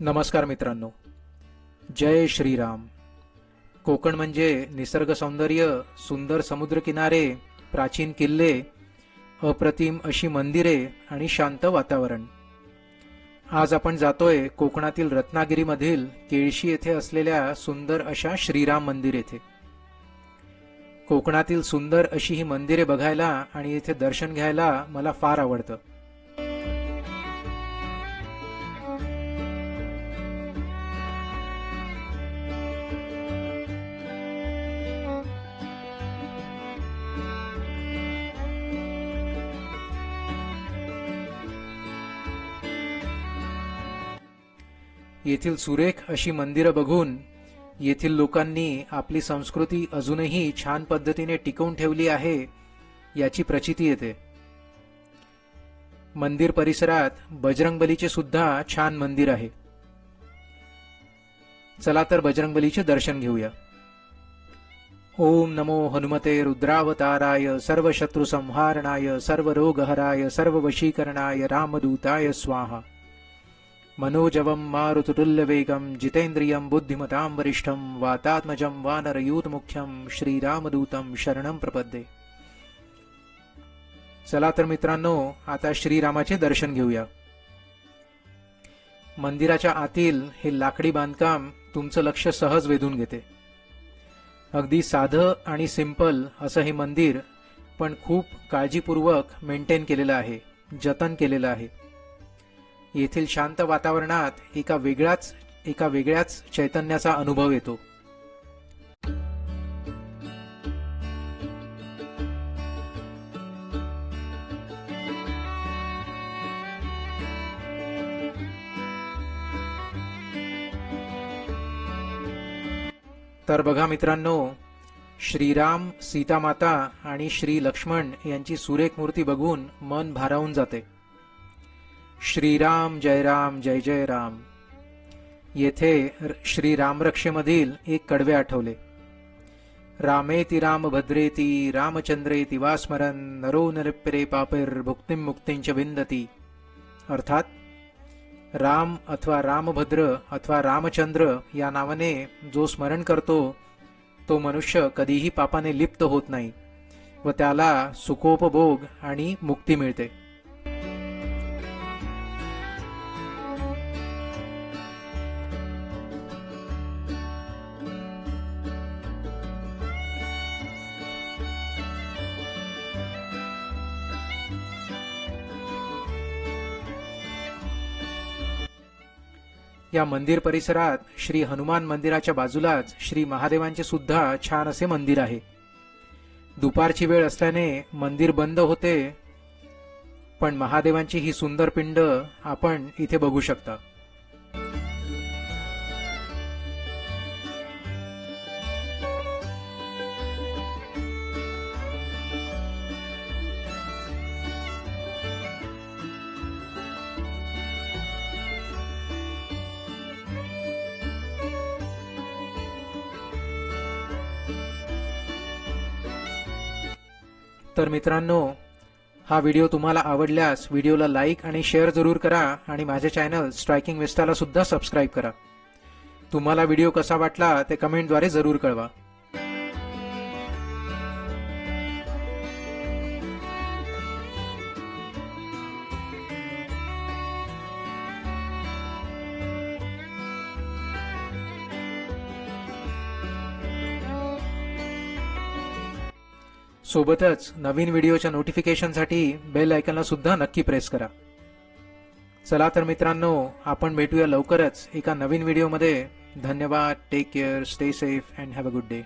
नमस्कार मित्रांनो, जय श्रीराम। कोकण म्हणजे निसर्ग सौंदर्य, सुंदर समुद्रकिनारे, प्राचीन किल्ले, अप्रतिम अशी मंदिरे आणि शांत वातावरण। आज आपण जातोय कोकणातील रत्नागिरीमधील केळशी येथे असलेल्या सुंदर अशा श्रीराम मंदिर येथे। कोकणातील सुंदर अशी ही मंदिरे बघायला आणि येथे दर्शन घ्यायला मला फार आवडतं। येथील सुरेख अशी मंदिरं बघून येथील लोकांनी आपली संस्कृती अजूनही छान पद्धतीने टिकवून ठेवली आहे याची प्रचिती येते। मंदिर परिसरात बजरंगबलीचे सुद्धा छान मंदिर आहे। चला तर बजरंगबलीचे दर्शन घेऊया। ओम नमो हनुमते रुद्रावताराय सर्वशत्रु संहारणाय सर्वरोगहराय सर्ववशीकरणाय रामदूताय स्वाहा। मनोजवं मारुततुल्यवेगं जितेन्द्रियं बुद्धिमतां वरिष्ठं वातात्मजं वानरयूथमुख्यं श्रीरामदूतं शरणं प्रपद्ये। चला तर मित्रांनो, आता श्रीरामाचे दर्शन घेऊया। मंदिराच्या आतील हे लाकडी बांधकाम तुमचं लक्ष सहज वेधून घेते। अगदी साधं आणि सिंपल असं हे मंदिर, पण खूप काळजीपूर्वक मेंटेन केलेलं आहे, जतन केलेलं आहे। येथील शांत वातावरणात एका वेगळ्याच चैतन्याचा अनुभव येतो। तर बघा मित्रांनो, श्रीराम, सीतामाता आणि श्री लक्ष्मण यांची सुरेख मूर्ती बघून मन भारावून जाते। श्रीराम जय राम जय जय राम। येथे श्री रामरक्षेमधील एक कडवे आठवले। रामेति राम भद्रेति रामचंद्रेति वा स्मरन् नरो नरप्रे पापिर भुक्तिं मुक्तिंच विंदती। अर्थात राम अथवा रामभद्र अथवा रामचंद्र या नावाने जो स्मरण करतो तो मनुष्य कधीही पापाने लिप्त होत नाही व त्याला सुखोपभोग आणि मुक्ती मिळते। या मंदिर परिसरात श्री हनुमान मंदिराच्या बाजूलाच श्री महादेवांचे सुद्धा छान असे मंदिर आहे। दुपारची वेळ असल्याने मंदिर बंद होते, पण महादेवांची ही सुंदर पिंड आपण इथे बघू शकता। तर मित्रांनो, हा व्हिडिओ तुम्हाला आवडल्यास व्हिडिओला लाईक आणि शेअर जरूर करा आणि माझे चॅनल स्ट्रायकिंग विस्टाला सुद्धा सबस्क्राइब करा। तुम्हाला व्हिडिओ कसा वाटला ते कमेंटद्वारे जरूर कळवा। सोबतच नवीन व्हिडिओच्या नोटिफिकेशनसाठी बेल आयकॉनला सुद्धा नक्की प्रेस करा। चला तर मित्रांनो, आपण भेटूया लवकरच एका नवीन व्हिडिओमध्ये। धन्यवाद। Take care, stay safe and have a good day.